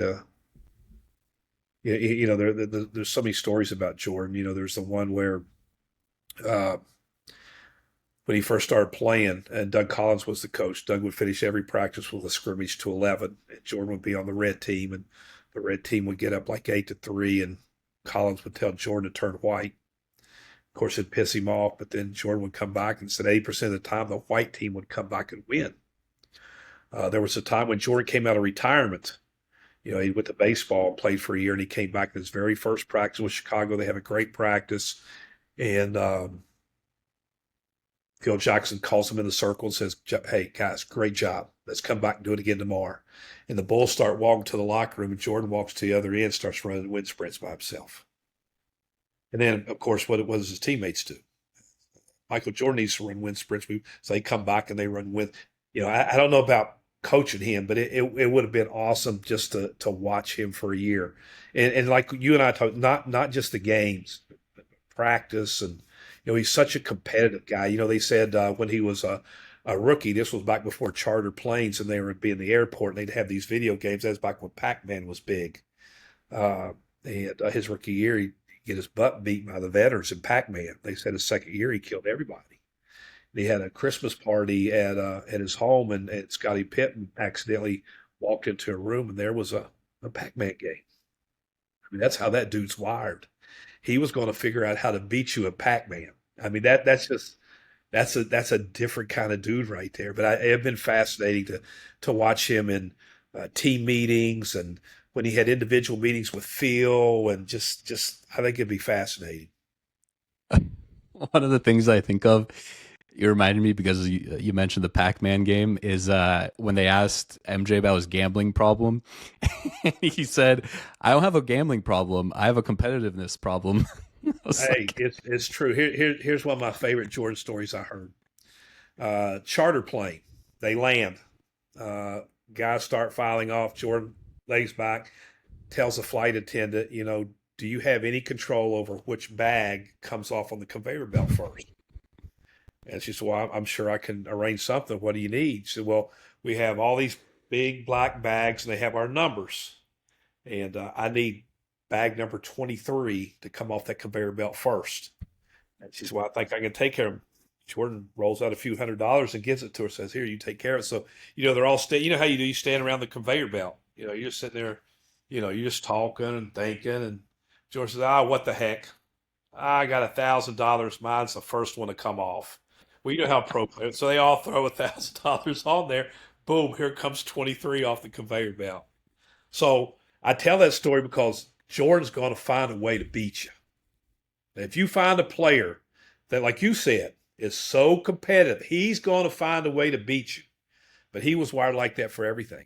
uh, there's so many stories about Jordan. There's the one where uh, when he first started playing, and Doug Collins was the coach. Doug would finish every practice with a scrimmage to 11, and Jordan would be on the red team, and the red team would get up like 8-3, and Collins would tell Jordan to turn white. Of course, it'd piss him off, but then Jordan would come back and said 80% of the time the white team would come back and win. There was a time when Jordan came out of retirement. He went to baseball and played for a year, and he came back in his very first practice with Chicago. They have a great practice, and Phil Jackson calls him in the circle and says, "Hey guys, great job. Let's come back and do it again tomorrow." And the Bulls start walking to the locker room, and Jordan walks to the other end, starts running wind sprints by himself. And then, of course, what does his teammates do? Michael Jordan needs to run wind sprints, so they come back and they run wind. I don't know about coaching him, but it would have been awesome just to watch him for a year, and like you and I talked, not just the games, but practice, and he's such a competitive guy. They said when he was a rookie, this was back before charter planes, and they would be in the airport, and they'd have these video games. That was back when Pac-Man was big. Uh, and his rookie year, he get his butt beat by the veterans in Pac-Man. They said his second year he killed everybody. And he had a Christmas party at his home, and Scottie Pippen accidentally walked into a room, and there was a Pac-Man game. I mean, that's how that dude's wired. He was going to figure out how to beat you at Pac-Man. I mean, that's a different kind of dude right there. But it have been fascinating to watch him in team meetings, and when he had individual meetings with Phil, and just I think it'd be fascinating. One of the things I think of, you reminded me because you mentioned the Pac-Man game, is when they asked MJ about his gambling problem. And he said, "I don't have a gambling problem. I have a competitiveness problem." I was Hey, like, it's true. Here's one of my favorite Jordan stories I heard. Charter plane, they land. Uh, Guys start filing off. Jordan lays back, tells the flight attendant, do you have any control over which bag comes off on the conveyor belt first? And she said, well, I'm sure I can arrange something. What do you need? She said, well, we have all these big black bags, and they have our numbers. And I need bag number 23 to come off that conveyor belt first. And she said, well, I think I can take care of him. Jordan rolls out a few $100s and gives it to her, says, here, you take care of it. So, they're all how you do, you stand around the conveyor belt. You're just sitting there, you're just talking and thinking. And Jordan says, what the heck? I got $1,000. Mine's the first one to come off. Well, you know how pro players, so they all throw $1,000 on there. Boom, here comes 23 off the conveyor belt. So I tell that story because Jordan's going to find a way to beat you. If you find a player that, like you said, is so competitive, he's going to find a way to beat you. But he was wired like that for everything.